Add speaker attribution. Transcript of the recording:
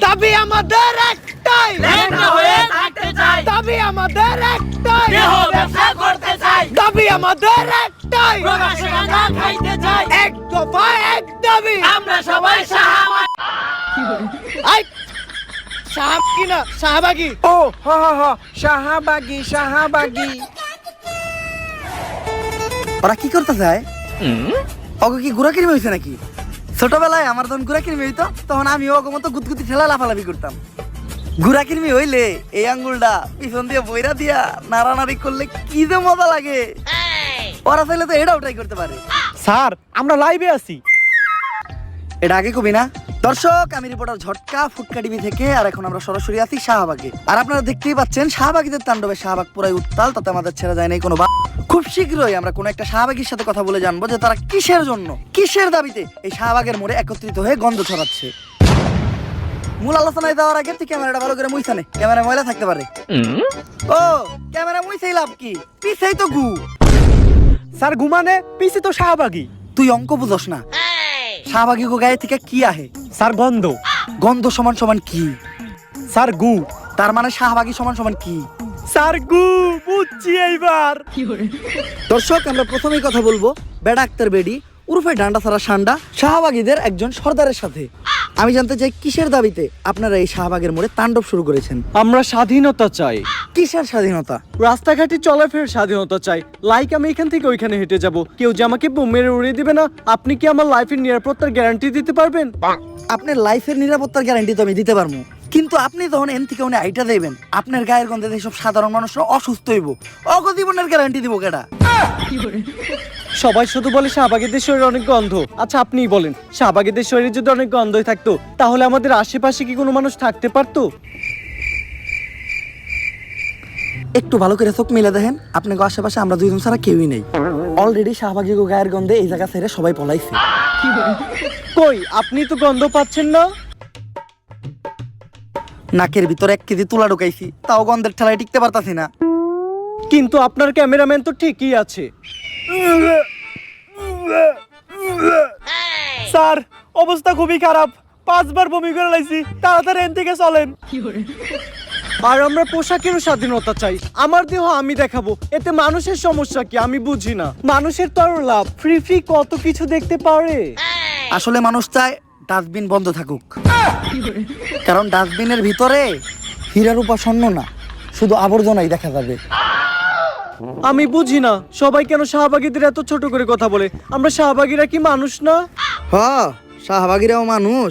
Speaker 1: দাবি আমাদের একটাই, দাবি আমাদের একটাই, দাবি আমাদের একটাই, এক দফা এক দাবি।
Speaker 2: আমরা সবাই শাহবাগী।
Speaker 1: আই শাহবাগী না শাহবাগী।
Speaker 3: ও হ হ হ শাহবাগী শাহবাগী।
Speaker 4: ওরা কি করতে চায়? ওকে কি গুড়া কিনে হয়েছে নাকি? ছোটবেলায় আমার যখন গুড়া কিনে হইতো তখন আমি ওকে মতো গুতগুতি ঠেলা লাফালাফি করতাম। গুড়া কিনমি হইলে এই আঙ্গুলটা পিছন দিয়ে বইরা দিয়া নাড়ানাড়ি করলে কি যে মজা লাগে। ওরা চাইলে তো এটাও ট্রাই করতে পারে।
Speaker 1: স্যার আমরা লাইভে আছি।
Speaker 4: এটা আগে কবি না? দর্শক, আমি রিপোর্টার ঝটকা ফুটকা টিভি থেকে। আর এখন আমরা সরাসরি আছি শাহবাগে। আর আপনারা দেখতেই পাচ্ছেন শাহবাগীদের তাণ্ডবে শাহবাগ পুরাই উত্তাল, তাতে আমাদের ছেড়ে যায় নাই কোনো। খুব শীঘ্রই আমরা কোনো একটা শাহবাগীর সাথে কথা বলে জানবো যে তারা কিসের জন্য, কিসের দাবিতে এই শাহবাগের মোড়ে একত্রিত হয়ে গন্ধ ছড়াচ্ছে। মূল আলোচনায় যাওয়ার আগে তুই ক্যামেরাটা ভালো করে মুইছানে, ক্যামেরা ময়লা থাকতে পারে। ও ক্যামেরা মুইছেই লাভ কি, পিছেই তো গু।
Speaker 1: স্যার ঘুমানে পিছে তো শাহবাগী।
Speaker 4: তুই অঙ্ক বুঝস না। শাহবাগী গো গায়ে থেকে কি আহে?
Speaker 1: স্যার গন্ধ।
Speaker 4: গন্ধ সমান সমান কি?
Speaker 1: স্যার গু।
Speaker 4: তার মানে শাহবাগী সমান সমান কি?
Speaker 1: স্যার গু বুঝছি এইবার।
Speaker 4: দর্শক, আমরা প্রথমেই কথা বলবো বেডা আক্তার বেডি উরফে ডান্ডা ছাড়া সান্ডা শাহবাগীদের একজন সর্দারের সাথে। আমি জানতে চাই কিসের দাবিতে আপনারা এই শাহবাগের মোড়ে তাণ্ডব শুরু করেছেন?
Speaker 1: আমরা স্বাধীনতা চাই।
Speaker 4: কিসের স্বাধীনতা?
Speaker 1: রাস্তাঘাটে চলাফেরার স্বাধীনতা চাই। লাইক আমি এখান থেকে ওইখানে হেঁটে যাব, কেউ যে আমাকে বোম মেরে উড়িয়ে দিবে না। আপনি কি আমার লাইফের নিরাপত্তার গ্যারান্টি দিতে পারবেন?
Speaker 4: আপনার লাইফের নিরাপত্তার গ্যারান্টি তো আমি দিতে পারবো, কিন্তু আপনি যখন এন থেকে উনি আইটা দেবেন, আপনার গায়ের গন্ধে এইসব সাধারণ মানুষরা অসুস্থ হইব, অগজীবনের গ্যারান্টি দিব কেডা?
Speaker 1: সবাই শুধু বলে শাহবাগীদের শরীরে অনেক গন্ধ। আচ্ছা আপনিই বলেন, শাহবাগীদের শরীরে যদি অনেক গন্ধই থাকতো তাহলে আমাদের আশেপাশে কি কোনো মানুষ থাকতে পারতো?
Speaker 4: একটু ভালো করে চোখ মিলে দেখেন, আপনাকে আশেপাশে আমরা দুইজন ছাড়া কেউই নেই। অলরেডি শাহবাগী গো গায়ের গন্ধে এই জায়গা ছেড়ে সবাই পলাইছে।
Speaker 1: কই আপনি তো গন্ধ পাচ্ছেন না?
Speaker 4: নাকের ভিতরে 1 কেজি তুলা ঢুকাইছি, তাও গন্ধের ঠেলায় টিকতে পারতাছি না।
Speaker 1: কিন্তু আপনার ক্যামেরাম্যান তো ঠিকই আছে। স্যার অবস্থা খুবই খারাপ, 5 বার বমি করে লাইছি, তাড়াতাড়ি এখান থেকে চলেন। আর আমরা পোশাকেরও স্বাধীনতা চাই। আমার দেহ আমি দেখাবো, এতে মানুষের সমস্যা কি আমি বুঝি না। মানুষের তো আরো লাভ, ফ্রি ফ্রি কত কিছু দেখতে পারে।
Speaker 4: আসলে মানুষ চায় ডাস্টবিন বন্ধ থাকুক, কারণ ডাস্টবিনের ভিতরে হীরার উপা স্বর্ণ না, শুধু আবর্জনাই দেখা যাবে।
Speaker 1: আমি বুঝি না সবাই কেন শাহবাগীদের এত ছোট করে কথা বলে। আমরা শাহবাগীরা কি মানুষ না?
Speaker 4: হ, শাহবাগীরাও মানুষ,